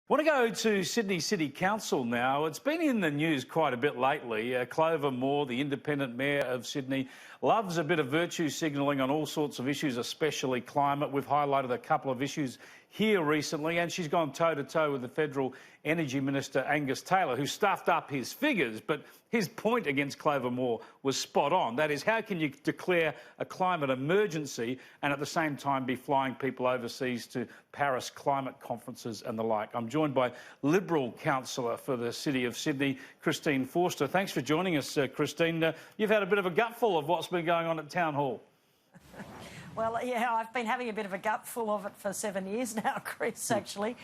Want to go to Sydney City Council now. It's been in the news quite a bit lately. Clover, the independent mayor of Sydney, loves a bit of virtue signalling on all sorts of issues, especially climate. We've highlighted a couple of issues here recently, and she's gone toe-to-toe with the Federal Energy Minister, Angus Taylor, who stuffed up his figures. But his point against Clover was spot on. That is, how can you declare a climate emergency and at the same time be flying people overseas to Paris climate conferences and the like? I'm joined by Liberal councillor for the City of Sydney, Christine Forster. Thanks for joining us, Christine. You've had a bit of a gutful of what's been going on at Town Hall. Well, yeah, I've been having a bit of a gutful of it for 7 years now, Chris, actually,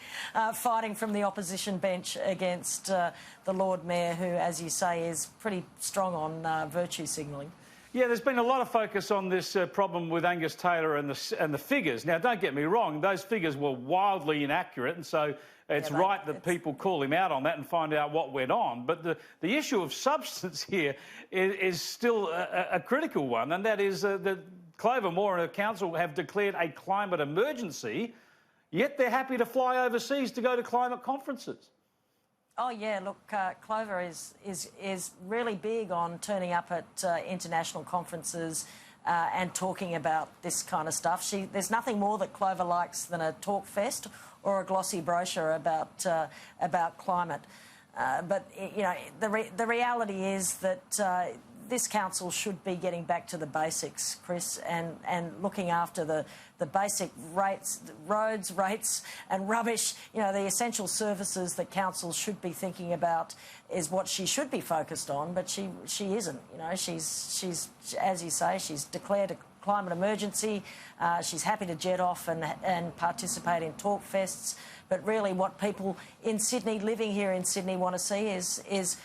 fighting from the opposition bench against the Lord Mayor, who, as you say, is pretty strong on virtue signalling. Yeah, there's been a lot of focus on this problem with Angus Taylor and the figures. Now, don't get me wrong, those figures were wildly inaccurate, and so it's right that people call him out on that and find out what went on. But the issue of substance here is still a critical one, and that is that Clover and her council have declared a climate emergency, yet they're happy to fly overseas to go to climate conferences. Oh yeah, look, Clover is really big on turning up at international conferences and talking about this kind of stuff. There's nothing more that Clover likes than a talk fest or a glossy brochure about climate. But you know, the reality is that this council should be getting back to the basics, Chris, and looking after the basic rates, roads, rates and rubbish. You know, the essential services that council should be thinking about is what she should be focused on, but she isn't. You know, she's as you say, she's declared a climate emergency. She's happy to jet off and participate in talk fests, but really what people in Sydney, living here in Sydney, want to see is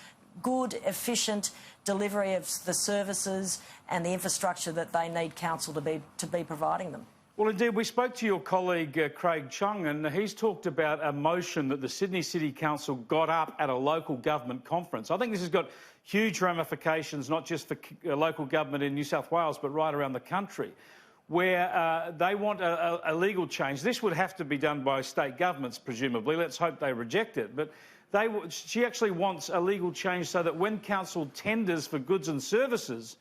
good, efficient delivery of the services and the infrastructure that they need council to be providing them. Well, indeed, we spoke to your colleague Craig Chung, and he's talked about a motion that the Sydney City Council got up at a local government conference. I think this has got huge ramifications, not just for local government in New South Wales, but right around the country, where they want a legal change. This would have to be done by state governments, presumably. Let's hope they reject it. But she actually wants a legal change so that when council tenders for goods and services,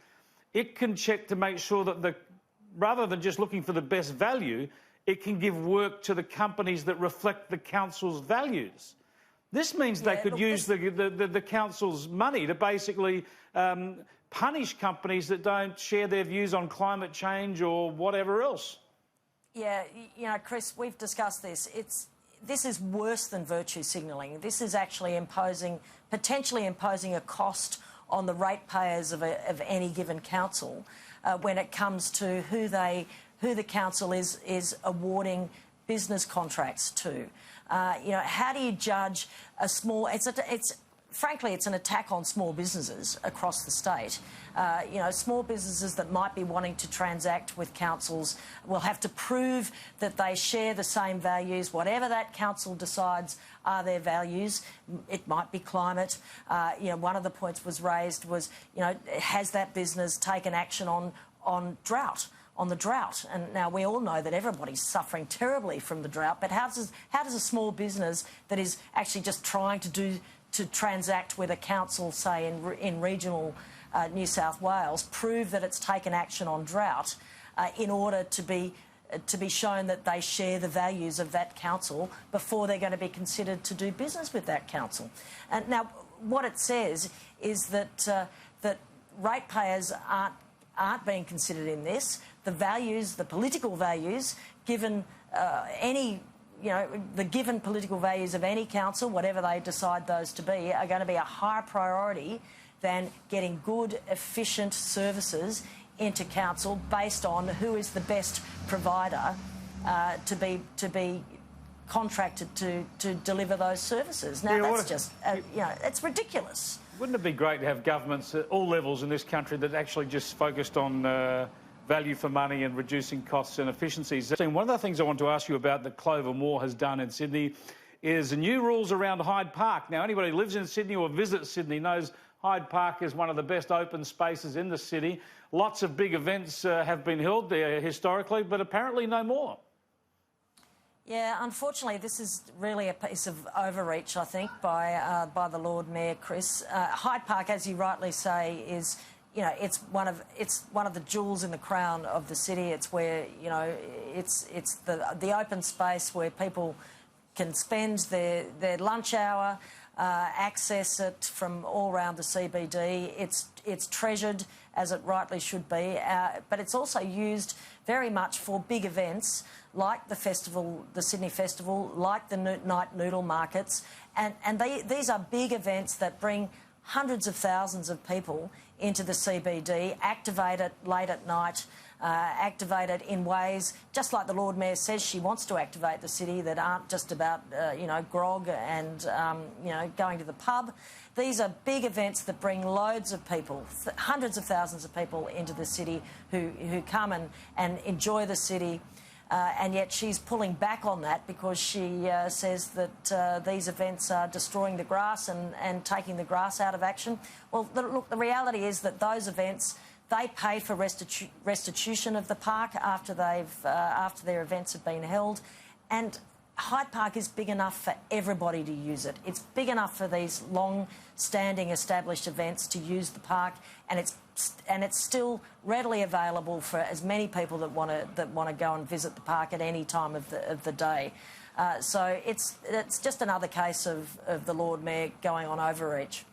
it can check to make sure that rather than just looking for the best value, it can give work to the companies that reflect the council's values. This means they could use the council's money to basically punish companies that don't share their views on climate change or whatever else. Yeah, you know, Chris, we've discussed this. This is worse than virtue signalling. This is actually potentially imposing a cost on the ratepayers of any given council when it comes to who the council is awarding business contracts to. You know, how do you judge a small? Frankly, it's an attack on small businesses across the state. You know, small businesses that might be wanting to transact with councils will have to prove that they share the same values, whatever that council decides are their values. It might be climate. You know, one of the points was raised was, you know, has that business taken action on drought? On the drought, and now we all know that everybody's suffering terribly from the drought, but how does a small business that is actually just trying to transact with a council, say in regional New South Wales, prove that it's taken action on drought in order to be shown that they share the values of that council before they're going to be considered to do business with that council? And now, what it says is that ratepayers aren't being considered in this. The values, the political values, given the given political values of any council, whatever they decide those to be, are going to be a higher priority than getting good, efficient services into council based on who is the best provider to be contracted to deliver those services. Now, that's just, you know, it's ridiculous. Wouldn't it be great to have governments at all levels in this country that actually just focused on value for money and reducing costs and efficiencies? One of the things I want to ask you about that Clover has done in Sydney is the new rules around Hyde Park. Now, anybody who lives in Sydney or visits Sydney knows Hyde Park is one of the best open spaces in the city. Lots of big events have been held there historically, but apparently no more. Yeah, unfortunately, this is really a piece of overreach, I think, by the Lord Mayor, Chris. Hyde Park, as you rightly say, is, you know, it's one of the jewels in the crown of the city. It's where, you know, it's the open space where people can spend their lunch hour, access it from all around the CBD. It's treasured, as it rightly should be, but it's also used very much for big events like the festival, the Sydney Festival, like the night noodle markets, and these are big events that bring hundreds of thousands of people into the CBD, activate it late at night, activate it in ways, just like the Lord Mayor says she wants to activate the city, that aren't just about, you know, grog and, you know, going to the pub. These are big events that bring loads of people, hundreds of thousands of people into the city who come and enjoy the city. And yet she's pulling back on that because she says that these events are destroying the grass and taking the grass out of action. Well, look, the reality is that those events, they pay for restitution of the park after their events have been held, and Hyde Park is big enough for everybody to use it. It's big enough for these long-standing established events to use the park, and it's still readily available for as many people that want to go and visit the park at any time of the day. So it's just another case of the Lord Mayor going on overreach.